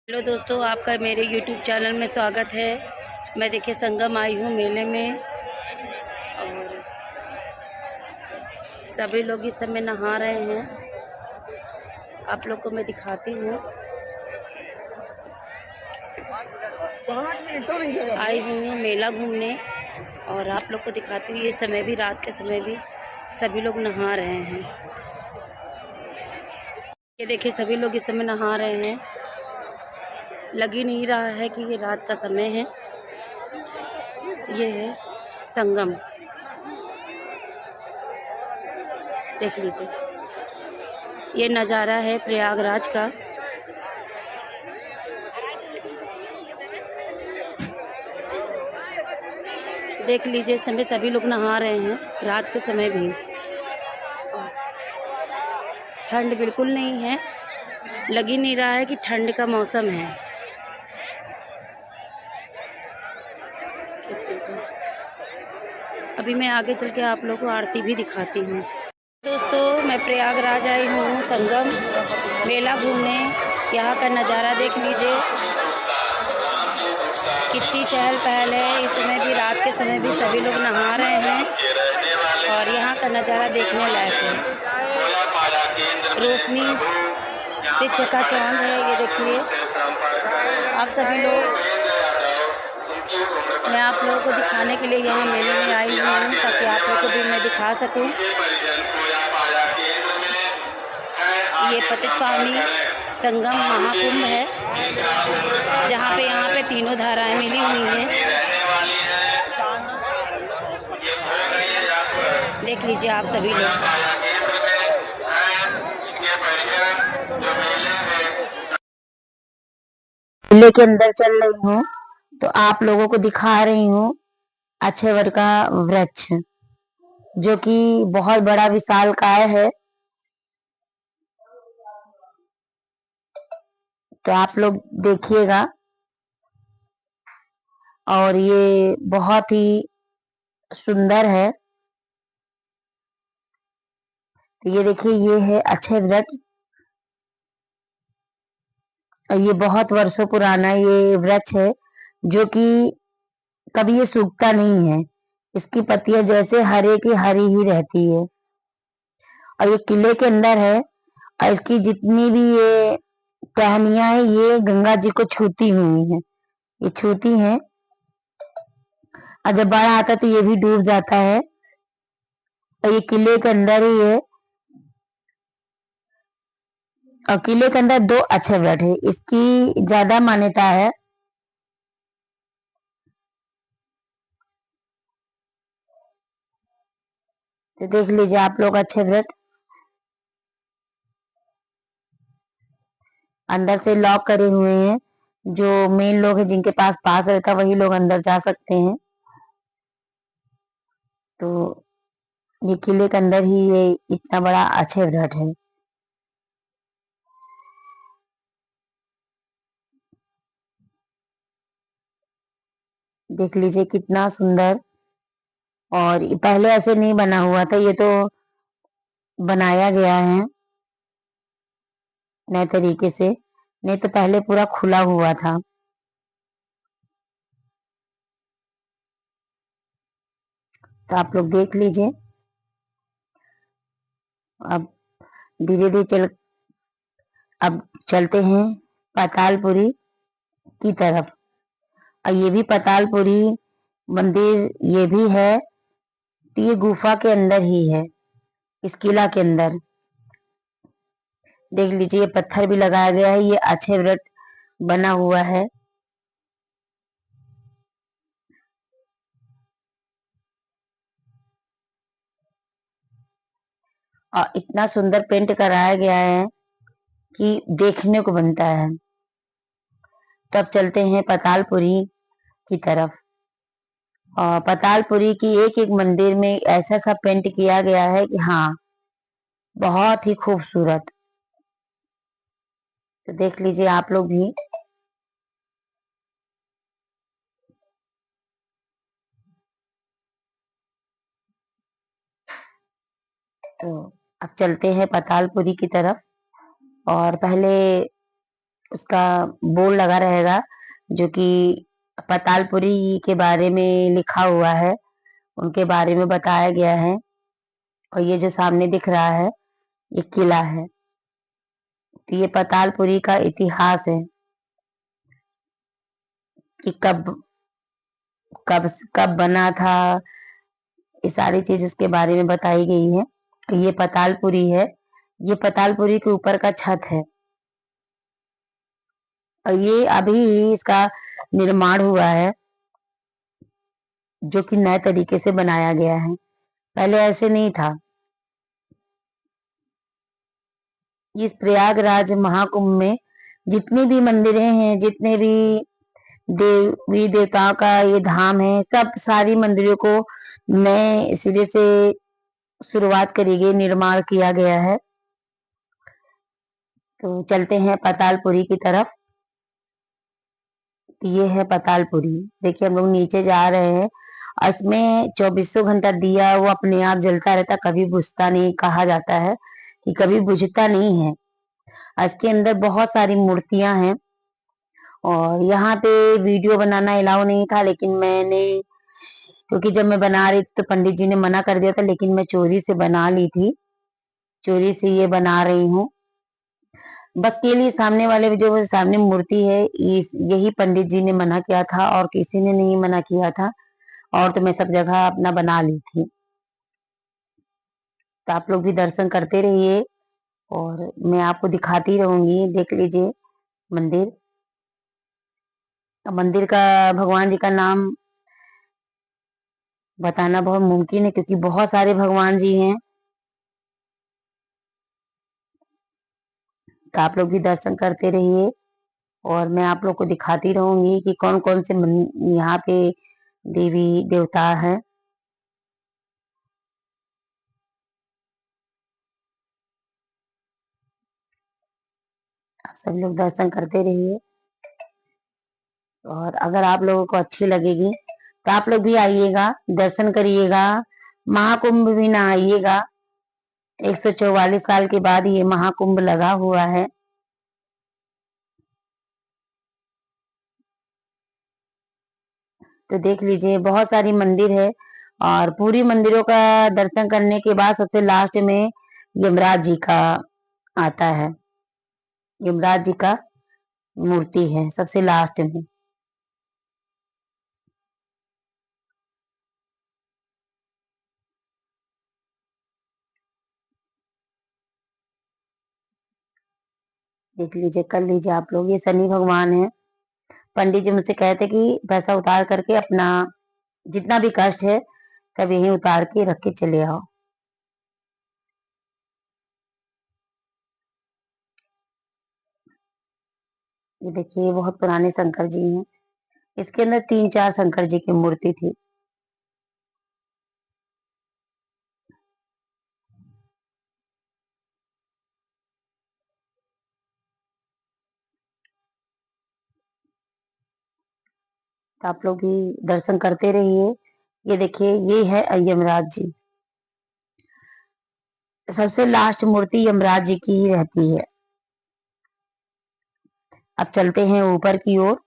Hello दोस्तों, आपका मेरे YouTube चैनल में स्वागत है। मैं देखिए संगम आई हूँ मेले में और सभी लोग इस समय नहा रहे हैं। आप लोग को मैं दिखाती हूँ। आई हुई हूँ मेला घूमने और आप लोग को दिखाती हूँ। ये समय भी, रात के समय भी सभी लोग नहा रहे हैं। ये देखिए सभी लोग इस समय नहा रहे हैं। लग ही नहीं रहा है कि ये रात का समय है। ये है संगम, देख लीजिए। ये नज़ारा है प्रयागराज का। देख लीजिए, इस समय सभी लोग नहा रहे हैं, रात के समय भी। ठंड बिल्कुल नहीं है, लग ही नहीं रहा है कि ठंड का मौसम है। अभी मैं आगे चल के आप लोगों को आरती भी दिखाती हूँ। दोस्तों, मैं प्रयागराज आई हूँ संगम मेला घूमने। यहाँ का नज़ारा देख लीजिए, कितनी चहल पहल है। इस समय भी, रात के समय भी सभी लोग नहा रहे हैं और यहाँ का नज़ारा देखने लायक है। रोशनी से चकाचौंध है, ये देखिए। आप सभी लोग, मैं आप लोगों को दिखाने के लिए यहाँ मेले में आई हूँ ताकि आप लोगों को भी मैं दिखा सकूँ। ये पतित पावनी संगम महाकुंभ है, जहाँ पे यहाँ पे तीनों धाराएं मिली हुई हैं। देख लीजिए आप सभी लोग। मेले के अंदर चल रही हूँ तो आप लोगों को दिखा रही हूँ अक्षयवट का वृक्ष, जो कि बहुत बड़ा विशालकाय है। तो आप लोग देखिएगा। और ये बहुत ही सुंदर है। तो ये देखिए, ये है अक्षय वृक्ष और ये बहुत वर्षों पुराना ये वृक्ष है, जो कि कभी ये सूखता नहीं है। इसकी पत्तियां जैसे हरे की हरी ही रहती है। और ये किले के अंदर है और इसकी जितनी भी ये टहनियां हैं, ये गंगा जी को छूती हुई हैं। ये छूती हैं और जब बाढ़ आता है तो ये भी डूब जाता है। और ये किले के अंदर ही है। और किले के अंदर 2 अक्षय वट है, इसकी ज्यादा मान्यता है। तो देख लीजिए आप लोग अक्षय वट। अंदर से लॉक करे हुए हैं। जो मेन लोग हैं, जिनके पास पास रहता है, वही लोग अंदर जा सकते हैं। तो ये किले के अंदर ही ये इतना बड़ा अक्षय वट है। देख लीजिए कितना सुंदर। और ये पहले ऐसे नहीं बना हुआ था, ये तो बनाया गया है नए तरीके से। नहीं तो पहले पूरा खुला हुआ था। तो आप लोग देख लीजिए। अब धीरे धीरे अब चलते हैं पातालपुरी की तरफ। और ये भी पातालपुरी मंदिर ये भी है। तो ये गुफा के अंदर ही है, इस किला के अंदर। देख लीजिए, ये पत्थर भी लगाया गया है। ये अक्षय वट बना हुआ है। और इतना सुंदर पेंट कराया गया है कि देखने को बनता है। तो अब चलते हैं पातालपुरी की तरफ। और पातालपुरी की एक एक मंदिर में ऐसा सा पेंट किया गया है कि हाँ, बहुत ही खूबसूरत। तो देख लीजिए आप लोग भी। तो अब चलते हैं पातालपुरी की तरफ। और पहले उसका बोर्ड लगा रहेगा, जो कि पतालपुरी के बारे में लिखा हुआ है, उनके बारे में बताया गया है। और ये जो सामने दिख रहा है, ये किला है। तो ये पतालपुरी का इतिहास है कि कब कब कब बना था, ये सारी चीज उसके बारे में बताई गई है। ये पतालपुरी है, ये पतालपुरी के ऊपर का छत है, और ये अभी इसका निर्माण हुआ है, जो कि नए तरीके से बनाया गया है। पहले ऐसे नहीं था। इस प्रयागराज महाकुंभ में जितनी भी मंदिरें हैं, जितने भी देवी देवताओं का ये धाम है, सब सारी मंदिरों को नए सिरे से शुरुआत करी गई, निर्माण किया गया है। तो चलते हैं पतालपुरी की तरफ। ये है पतालपुरी। देखिए हम लोग नीचे जा रहे हैं, और इसमें 2400 घंटा दिया वो अपने आप जलता रहता, कभी बुझता नहीं। कहा जाता है कि कभी बुझता नहीं है। इसके अंदर बहुत सारी मूर्तियां हैं, और यहाँ पे वीडियो बनाना अलाउ नहीं था, लेकिन मैंने, क्योंकि जब मैं बना रही थी तो पंडित जी ने मना कर दिया था, लेकिन मैं चोरी से बना ली थी। चोरी से ये बना रही हूँ बस के लिए। सामने वाले जो सामने मूर्ति है, यही पंडित जी ने मना किया था, और किसी ने नहीं मना किया था। और तो मैं सब जगह अपना बना ली थी। तो आप लोग भी दर्शन करते रहिए, और मैं आपको दिखाती रहूंगी। देख लीजिए मंदिर। मंदिर का, भगवान जी का नाम बताना बहुत मुमकिन है, क्योंकि बहुत सारे भगवान जी हैं। तो आप लोग भी दर्शन करते रहिए, और मैं आप लोग को दिखाती रहूंगी कि कौन कौन से यहाँ पे देवी देवता हैं। आप सब लोग दर्शन करते रहिए, और अगर आप लोगों को अच्छी लगेगी तो आप लोग भी आइएगा, दर्शन करिएगा। महाकुंभ भी ना आइएगा। 144 साल के बाद ये महाकुंभ लगा हुआ है। तो देख लीजिए बहुत सारी मंदिर है, और पूरी मंदिरों का दर्शन करने के बाद सबसे लास्ट में यमराज जी का आता है। यमराज जी का मूर्ति है सबसे लास्ट में। देख लीजिए, कर लीजिए आप लोग। ये शनि भगवान है। पंडित जी मुझसे कहते कि पैसा उतार करके अपना जितना भी कष्ट है सब यहीं उतार के रख के चले आओ। ये देखिए, ये बहुत पुराने शंकर जी हैं। इसके अंदर 3-4 शंकर जी की मूर्ति थी। तो आप लोग भी दर्शन करते रहिए। ये देखिए, ये है यमराज जी। सबसे लास्ट मूर्ति यमराज जी की ही रहती है। अब चलते हैं ऊपर की ओर।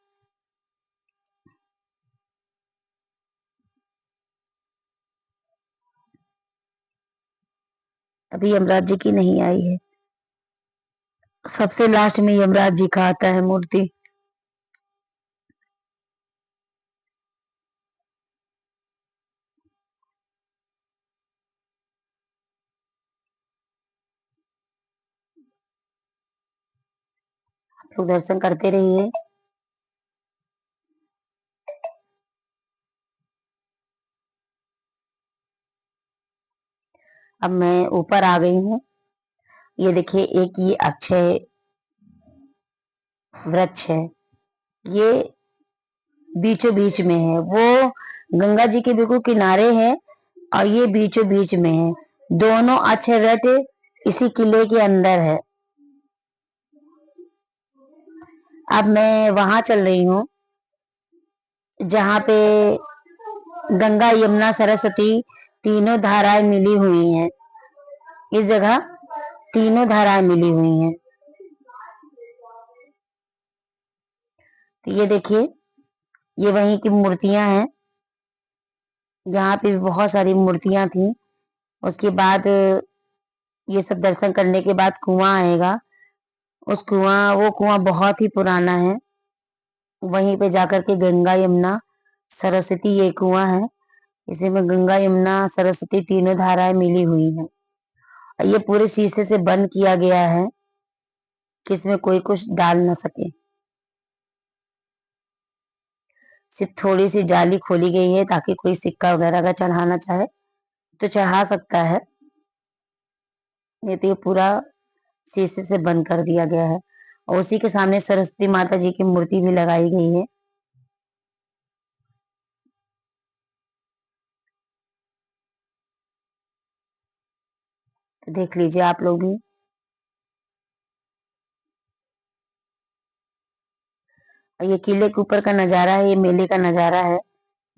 अभी यमराज जी की नहीं आई है। सबसे लास्ट में यमराज जी का आता है मूर्ति। आप लोग दर्शन करते रहिए। अब मैं ऊपर आ गई हूँ। ये देखिए, एक ये अक्षय वृक्ष है। ये बीचों बीच में है। वो गंगा जी के बिल्कुल किनारे है, और ये बीचों बीच में है। दोनों अक्षय वृक्ष इसी किले के अंदर है। अब मैं वहां चल रही हूँ जहाँ पे गंगा यमुना सरस्वती तीनों धाराएं मिली हुई हैं। इस जगह तीनों धाराएं मिली हुई हैं। तो ये देखिए, ये वहीं की मूर्तियां हैं। यहाँ पे भी बहुत सारी मूर्तियां थी। उसके बाद ये सब दर्शन करने के बाद कुआं आएगा। वो कुआं बहुत ही पुराना है। वहीं पे जाकर के गंगा यमुना सरस्वती ये कुआं है। इसी में गंगा यमुना सरस्वती तीनों धाराएं मिली हुई हैं। और ये पूरे शीशे से बंद किया गया है कि इसमें कोई कुछ डाल ना सके। सिर्फ थोड़ी सी जाली खोली गई है ताकि कोई सिक्का वगैरह अगर चढ़ाना चाहे तो चढ़ा सकता है। नहीं तो ये पूरा शीशे से बंद कर दिया गया है। और उसी के सामने सरस्वती माता जी की मूर्ति भी लगाई गई है। तो देख लीजिए आप लोग भी। और ये किले के ऊपर का नजारा है, ये मेले का नजारा है।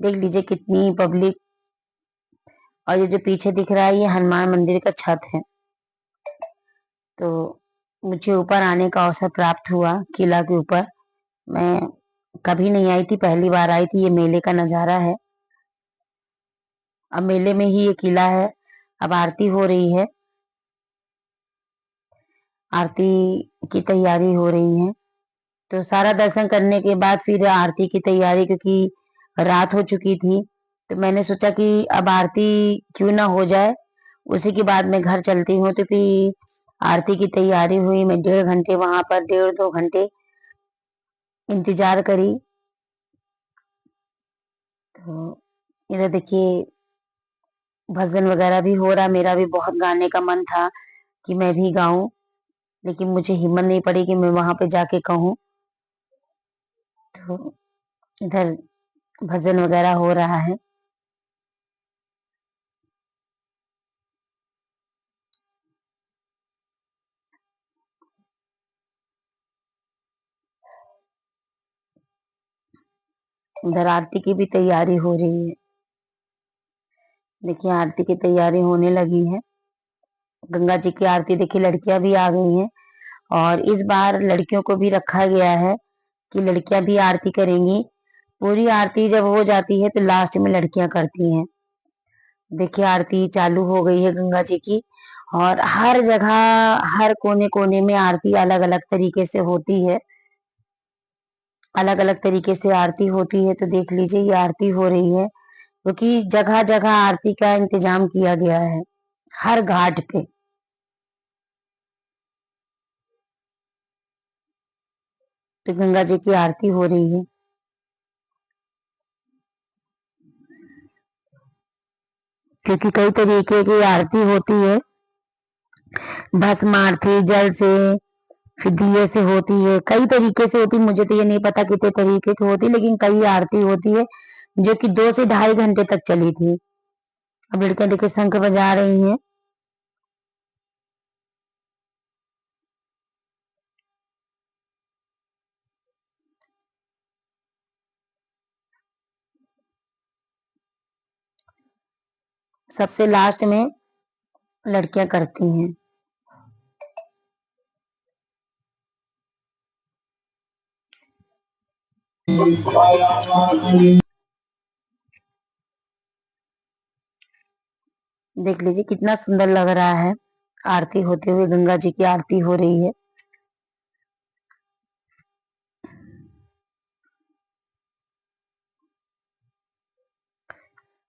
देख लीजिए कितनी पब्लिक। और ये जो पीछे दिख रहा है ये हनुमान मंदिर का छत है। तो मुझे ऊपर आने का अवसर प्राप्त हुआ किला के ऊपर। मैं कभी नहीं आई थी, पहली बार आई थी। ये मेले का नजारा है। अब मेले में ही ये किला है। अब आरती हो रही है। आरती की तैयारी हो रही है। तो सारा दर्शन करने के बाद फिर आरती की तैयारी, क्योंकि रात हो चुकी थी, तो मैंने सोचा कि अब आरती क्यों ना हो जाए, उसी के बाद मैं घर चलती हूँ। तो फिर आरती की तैयारी हुई। मैं 1.5 घंटे वहां पर 1.5-2 घंटे इंतजार करी। तो इधर देखिए भजन वगैरह भी हो रहा। मेरा भी बहुत गाने का मन था कि मैं भी गाऊं, लेकिन मुझे हिम्मत नहीं पड़ी कि मैं वहां पे जाके कहूं। तो इधर भजन वगैरह हो रहा है। इधर आरती की भी तैयारी हो रही है। देखिए आरती की तैयारी होने लगी है। गंगा जी की आरती देखिए, लड़कियां भी आ गई हैं। और इस बार लड़कियों को भी रखा गया है कि लड़कियां भी आरती करेंगी। पूरी आरती जब हो जाती है तो लास्ट में लड़कियां करती हैं। देखिए आरती चालू हो गई है गंगा जी की। और हर जगह, हर कोने कोने में आरती अलग अलग तरीके से होती है। अलग अलग तरीके से आरती होती है। तो देख लीजिए ये आरती हो रही है, क्योंकि जगह जगह आरती का इंतजाम किया गया है हर घाट पे। तो गंगा जी की आरती हो रही है। क्योंकि कई तरीके की आरती होती है। भस्म आरती जल से, फिर दिए से होती है। कई तरीके से होती है। मुझे तो ये नहीं पता कितने तरीके की होती है, लेकिन कई आरती होती है जो कि 2 से ढाई घंटे तक चली थी। अब लड़कियां देखिए शंख बजा रही हैं। सबसे लास्ट में लड़कियां करती हैं। देख लीजिए कितना सुंदर लग रहा है आरती होते हुए। गंगा जी की आरती हो रही है।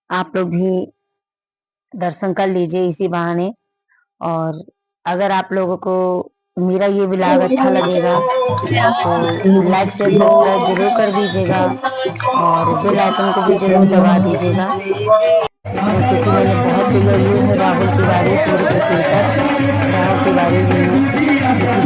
आप लोग भी दर्शन कर लीजिए इसी बहाने। और अगर आप लोगों को मेरा ये व्लॉग अच्छा लगेगा तो लाइक शेयर सब्सक्राइब जरूर कर दीजिएगा। और बेल आइकन को भी जरूर दबा दीजिएगा। क्योंकि मैंने बहुत जगह, ये है राहुल तिवारी, सूर्य क्रिकेटर राहुल तिवारी जी हैं, जो कि